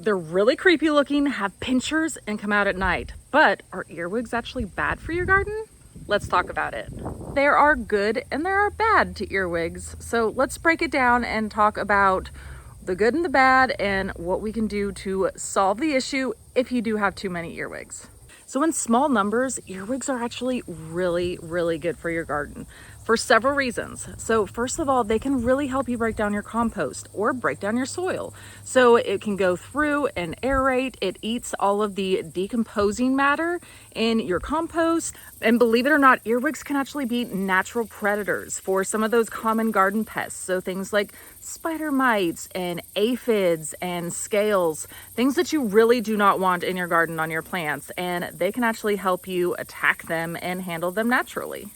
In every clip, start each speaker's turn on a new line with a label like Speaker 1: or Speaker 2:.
Speaker 1: They're really creepy looking, have pinchers, and come out at night. But are earwigs actually bad for your garden? Let's talk about it. There are good and there are bad to earwigs. So let's break it down and talk about the good and the bad and what we can do to solve the issue if you do have too many earwigs. So in small numbers, earwigs are actually really good for your garden for several reasons. So first of all, they can really help you break down your compost or break down your soil. So it can go through and aerate. It eats all of the decomposing matter in your compost. And believe it or not, earwigs can actually be natural predators for some of those common garden pests. So things like spider mites and aphids and scales, things that you really do not want in your garden on your plants. And they can actually help you attack them and handle them naturally.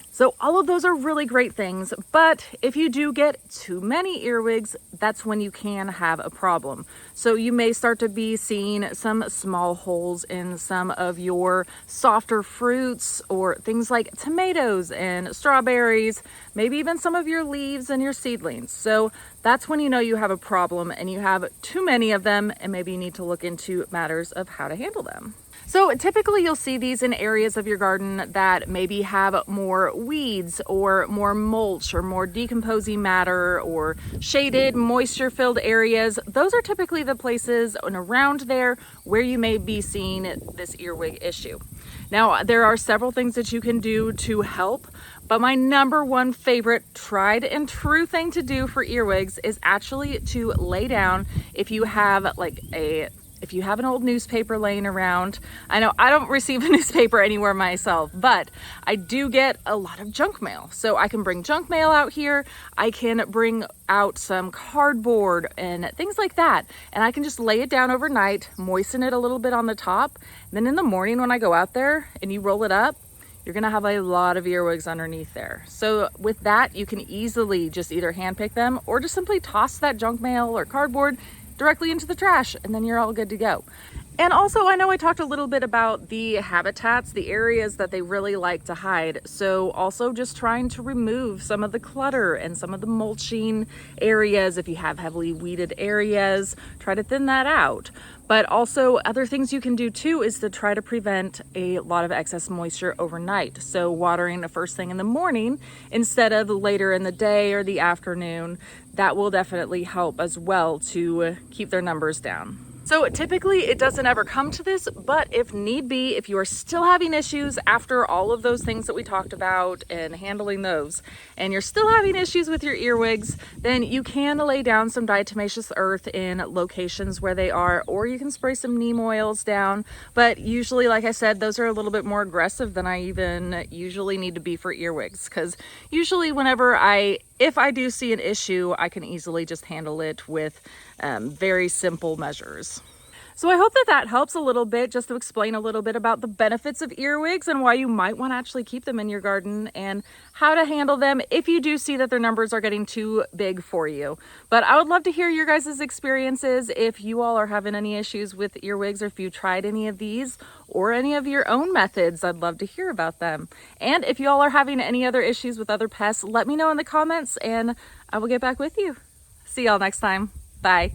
Speaker 1: So all of those are really great things, but if you do get too many earwigs, that's when you can have a problem. So you may start to be seeing some small holes in some of your softer fruits or things like tomatoes and strawberries, maybe even some of your leaves and your seedlings. So that's when you know you have a problem and you have too many of them, and maybe you need to look into matters of how to handle them. So typically you'll see these in areas of your garden that maybe have more weeds or more mulch or more decomposing matter or shaded, moisture-filled areas. Those are typically the places and around there where you may be seeing this earwig issue. Now, there are several things that you can do to help, but my number one favorite tried and true thing to do for earwigs is actually to lay down. If you have an old newspaper laying around, I know I don't receive a newspaper anywhere myself, but I do get a lot of junk mail. So I can bring junk mail out here. I can bring out some cardboard and things like that. And I can just lay it down overnight, moisten it a little bit on the top. And then in the morning when I go out there and you roll it up, you're gonna have a lot of earwigs underneath there. So with that, you can easily just either hand pick them or just simply toss that junk mail or cardboard directly into the trash, and then you're all good to go. And also, I know I talked a little bit about the habitats, the areas that they really like to hide. So also just trying to remove some of the clutter and some of the mulching areas. If you have heavily weeded areas, try to thin that out. But also other things you can do too is to try to prevent a lot of excess moisture overnight. So watering the first thing in the morning instead of later in the day or the afternoon, that will definitely help as well to keep their numbers down. So typically it doesn't ever come to this, but if need be, if you are still having issues after all of those things that we talked about and handling those, and you're still having issues with your earwigs, then you can lay down some diatomaceous earth in locations where they are, or you can spray some neem oils down. But usually, like I said, those are a little bit more aggressive than I even usually need to be for earwigs, because usually if I do see an issue, I can easily just handle it with very simple measures. So I hope that helps a little bit, just to explain a little bit about the benefits of earwigs and why you might want to actually keep them in your garden and how to handle them if you do see that their numbers are getting too big for you. But I would love to hear your guys' experiences if you all are having any issues with earwigs, or if you tried any of these or any of your own methods. I'd love to hear about them. And if you all are having any other issues with other pests, let me know in the comments and I will get back with you. See y'all next time. Bye.